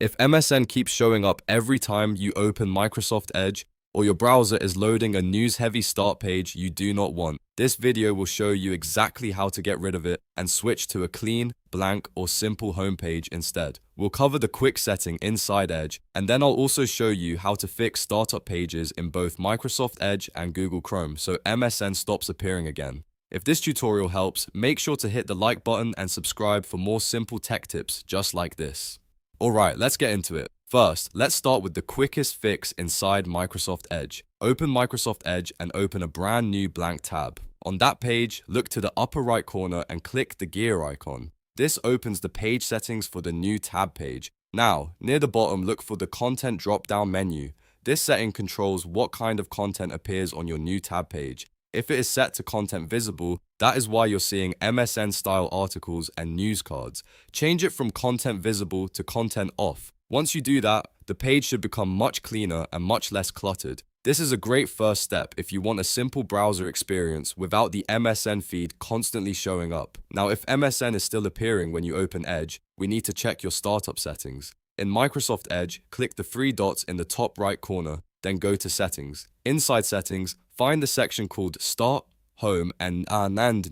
If MSN keeps showing up every time you open Microsoft Edge, or your browser is loading a news-heavy start page you do not want, this video will show you exactly how to get rid of it and switch to a clean, blank, or simple homepage instead. We'll cover the quick setting inside Edge, and then I'll also show you how to fix startup pages in both Microsoft Edge and Google Chrome so MSN stops appearing again. If this tutorial helps, make sure to hit the like button and subscribe for more simple tech tips just like this. Alright, let's get into it. First, let's start with the quickest fix inside Microsoft Edge. Open Microsoft Edge and open a brand new blank tab. On that page, look to the upper right corner and click the gear icon. This opens the page settings for the new tab page. Now, near the bottom, look for the content drop-down menu. This setting controls what kind of content appears on your new tab page. If it is set to content visible, that is why you're seeing MSN-style articles and news cards. Change it from content visible to content off. Once you do that, the page should become much cleaner and much less cluttered. This is a great first step if you want a simple browser experience without the MSN feed constantly showing up. Now, if MSN is still appearing when you open Edge, we need to check your startup settings. In Microsoft Edge, click the three dots in the top right corner, then go to Settings. Inside Settings, find the section called Start, Home, and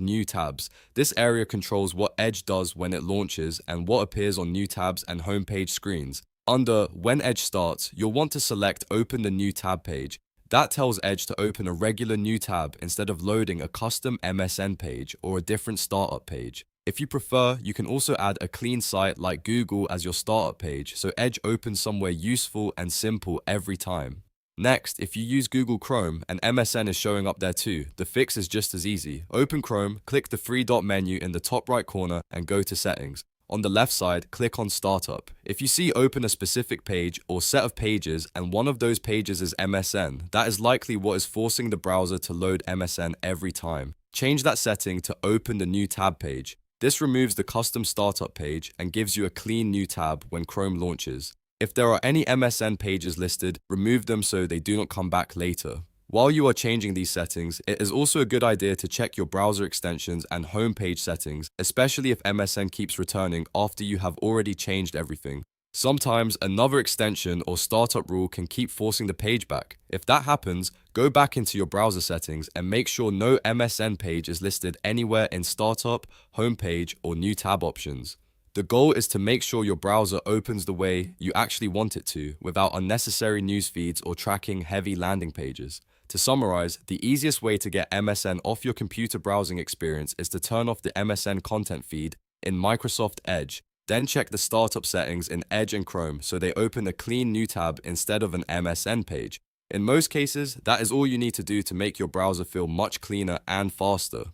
New Tabs. This area controls what Edge does when it launches and what appears on new tabs and homepage screens. Under When Edge Starts, you'll want to select Open the New Tab page. That tells Edge to open a regular new tab instead of loading a custom MSN page or a different startup page. If you prefer, you can also add a clean site like Google as your startup page, so Edge opens somewhere useful and simple every time. Next, if you use Google Chrome and MSN is showing up there too, the fix is just as easy. Open Chrome, click the three-dot menu in the top right corner and go to Settings. On the left side, click on Startup. If you see open a specific page or set of pages and one of those pages is MSN, that is likely what is forcing the browser to load MSN every time. Change that setting to Open the New Tab page. This removes the custom startup page and gives you a clean new tab when Chrome launches. If there are any MSN pages listed, remove them so they do not come back later. While you are changing these settings, it is also a good idea to check your browser extensions and homepage settings, especially if MSN keeps returning after you have already changed everything. Sometimes another extension or startup rule can keep forcing the page back. If that happens, go back into your browser settings and make sure no MSN page is listed anywhere in Startup, Homepage, or New Tab options. The goal is to make sure your browser opens the way you actually want it to, without unnecessary news feeds or tracking heavy landing pages. To summarize, the easiest way to get MSN off your computer browsing experience is to turn off the MSN content feed in Microsoft Edge. Then check the startup settings in Edge and Chrome so they open a clean new tab instead of an MSN page. In most cases, that is all you need to do to make your browser feel much cleaner and faster.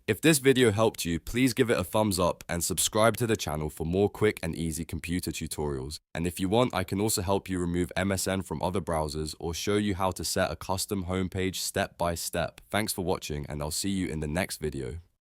If this video helped you, please give it a thumbs up and subscribe to the channel for more quick and easy computer tutorials. And if you want, I can also help you remove MSN from other browsers or show you how to set a custom homepage step by step. Thanks for watching, and I'll see you in the next video.